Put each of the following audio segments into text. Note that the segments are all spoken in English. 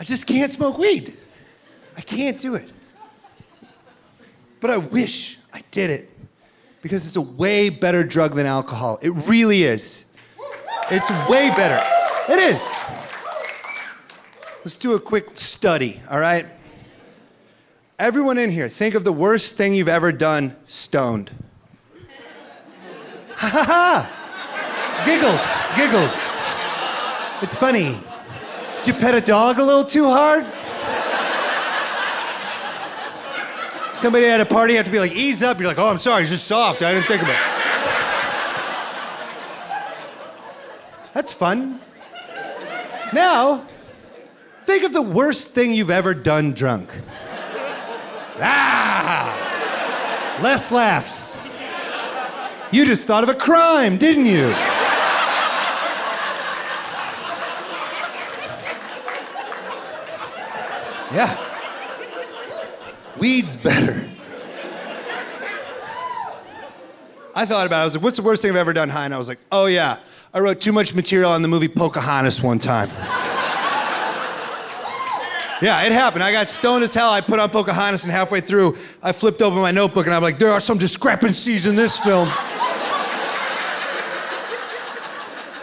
I just can't smoke weed. I can't do it. But I wish I did it because it's a way better drug than alcohol. It really is. It's way better. It is. Let's do a quick study, all right? Everyone in here, think of the worst thing you've ever done stoned. Ha ha ha! Giggles. It's funny. Did you pet a dog a little too hard? Somebody at a party have to be like, ease up. You're like, oh, I'm sorry, it's just soft. I didn't think about it. That's fun. Now, think of the worst thing you've ever done drunk. Less laughs. You just thought of a crime, didn't you? Yeah. Weed's better. I thought about it. I was like, what's the worst thing I've ever done high? And I was like, oh yeah, I wrote too much material on the movie Pocahontas one time. Yeah, it happened. I got stoned as hell. I put on Pocahontas, and halfway through, I flipped open my notebook, and I'm like, there are some discrepancies in this film.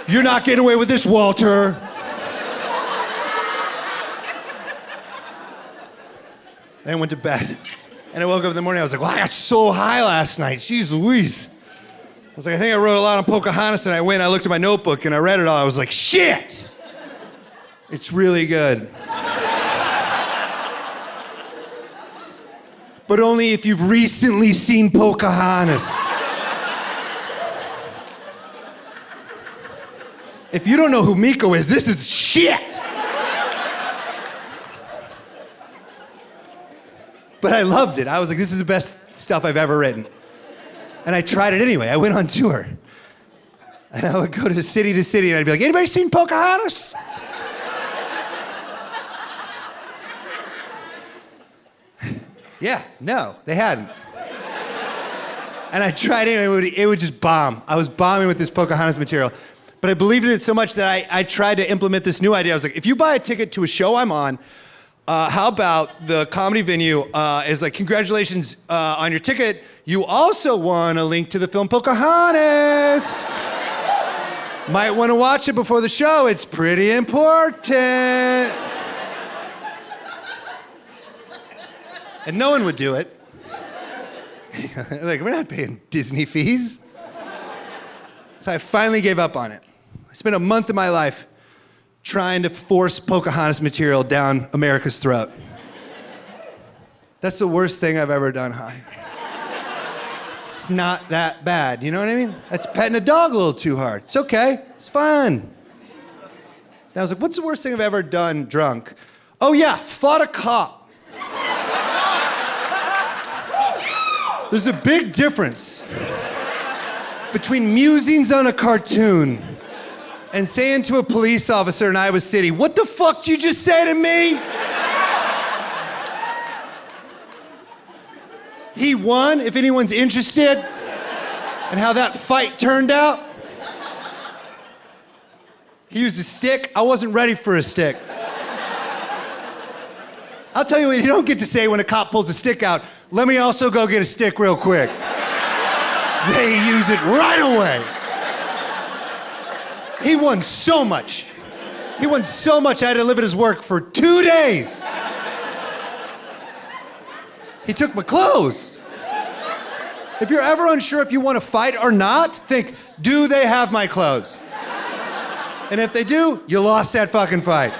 You're not getting away with this, Walter. And I went to bed. And I woke up in the morning, I was like, well, I got so high last night. Jeez Louise. I was like, I think I wrote a lot on Pocahontas, and I went and I looked at my notebook, and I read it all. I was like, shit! It's really good. But only if you've recently seen Pocahontas. If you don't know who Miko is, this is shit! But I loved it. I was like, this is the best stuff I've ever written. And I tried it anyway. I went on tour. And I would go to city, and I'd be like, anybody seen Pocahontas? Yeah, no, they hadn't. And I tried it anyway, it would just bomb. I was bombing with this Pocahontas material. But I believed in it so much that I tried to implement this new idea. I was like, if you buy a ticket to a show I'm on, how about the comedy venue is like, congratulations on your ticket. You also won a link to the film Pocahontas. Might want to watch it before the show. It's pretty important. And no one would do it. Like, we're not paying Disney fees. So I finally gave up on it. I spent a month of my life trying to force Pocahontas material down America's throat. That's the worst thing I've ever done high. It's not that bad, you know what I mean? That's petting a dog a little too hard. It's okay, it's fun. And I was like, what's the worst thing I've ever done drunk? Oh yeah, fought a cop. There's a big difference between musings on a cartoon and saying to a police officer in Iowa City, what the fuck did you just say to me? He won, if anyone's interested, and how that fight turned out. He used a stick. I wasn't ready for a stick. I'll tell you what you don't get to say when a cop pulls a stick out. Let me also go get a stick real quick. They use it right away. He won so much. He won so much I had to live at his work for 2 days. He took my clothes. If you're ever unsure if you want to fight or not, think, do they have my clothes? And if they do, you lost that fucking fight.